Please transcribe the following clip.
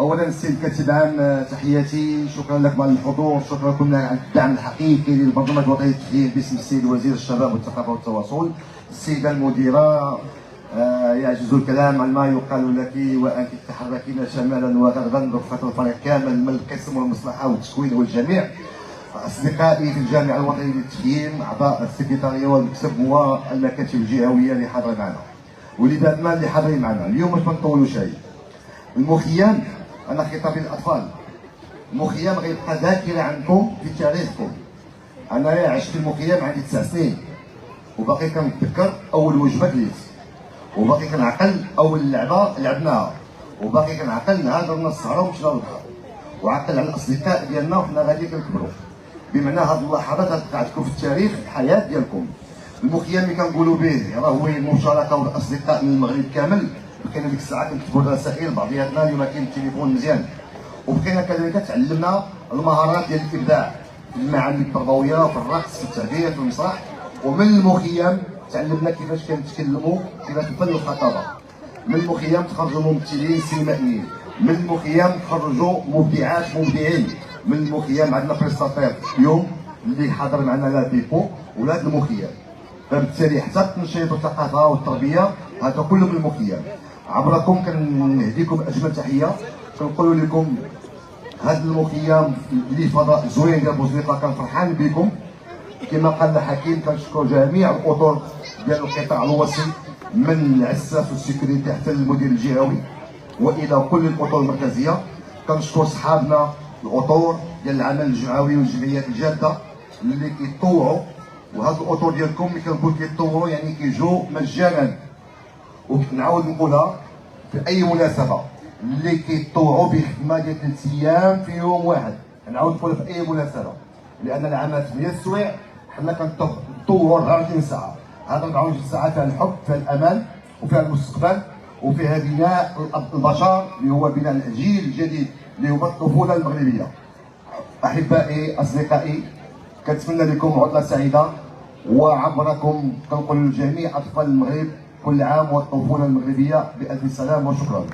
اولا السيد الكاتب العام تحياتي، شكرا لكم على الحضور، شكرا لكم على الدعم الحقيقي للبرنامج الوطني للتحليل باسم السيد وزير الشباب والثقافه والتواصل. السيده المديره، يعجز الكلام عن ما يقال لك وانت تتحركين شمالا وغربا رفقه الفريق كامل من القسم والمصلحه والتكوين والجميع. اصدقائي في الجامعه الوطنيه للتخييم، اعضاء السكرتاريه والمكتب والمكاتب الجهويه اللي حاضرين معنا، ولذا ما اللي حاضرين معنا اليوم باش ما نطولوا شيء. المخيم انا خطابي للاطفال، المخيم غيبقى ذاكره عندكم في تاريخكم. انا عشت في المخيم عندي 9 سنين وباقي كنتذكر اول وجبه كليت، وباقي كنعقل اول لعبه لعبناها، وباقي كنعقل نهار درنا السهره ومشينا للبحر، وعقل على الاصدقاء ديالنا وحنا غادي كنكبروا. بمعنى هذه اللحظات غتبقى عندكم في التاريخ الحياه ديالكم. المخيم اللي كنقولوا به راه هو المشاركه والاصدقاء من المغرب كامل. بقينا ديك الساعه كنكتبوا الرسائل بعضياتنا، اليوم كاين التليفون مزيان. وبقينا كذلك تعلمنا المهارات ديال الابداع في المعامل التربويه وفي الرقص في التعبير في المسرح. ومن المخيم تعلمنا كيفاش كنتكلموا، كيفاش الفن والخطابه. من المخيم تخرجوا ممثلين سينمائيين، من المخيم تخرجوا مبدعات مبدعين. من المخيم عندنا بريستاتير اليوم اللي حاضر معنا لا ديبو ولاد المخيم. فبالتالي حتى التنشيط والثقافه والتربيه هذا كله من المخيم. عبركم كنهديكم اجمل تحيه، كنقول لكم هذا المخيم اللي فضاء زوين ديال بوزنيقه، كنفرحان بكم. كما قال الحكيم كنشكر جميع الاطر ديال القطاع الوسيط من العساف والسيكوريتي حتى للمدير الجهوي والى كل الاطر المركزيه. كنشكر صحابنا الاطر ديال العمل الجمعوي والجمعيات الجاده اللي كيتطوعوا، وهاد الاطر ديالكم اللي كنقول كيتطوعوا يعني كيجوا مجانا. ونعاود نقولها في اي مناسبه، اللي كيتطوعوا بخدمه ديال 3 ايام في يوم واحد، نعاود نقولها في اي مناسبه، لان العمل 8 السوايع حنا كنطوعوا 24 ساعه. هذا 24 ساعه فيها الحب، فيها الامل، وفيها المستقبل، وفيها بناء البشر اللي هو بناء الجيل الجديد اللي هو الطفوله المغربيه. احبائي اصدقائي، كنتمنى لكم عطله سعيده، وعبركم كنقول لجميع اطفال المغرب كل عام والطفوله المغربيه بالف سلام وشكرا.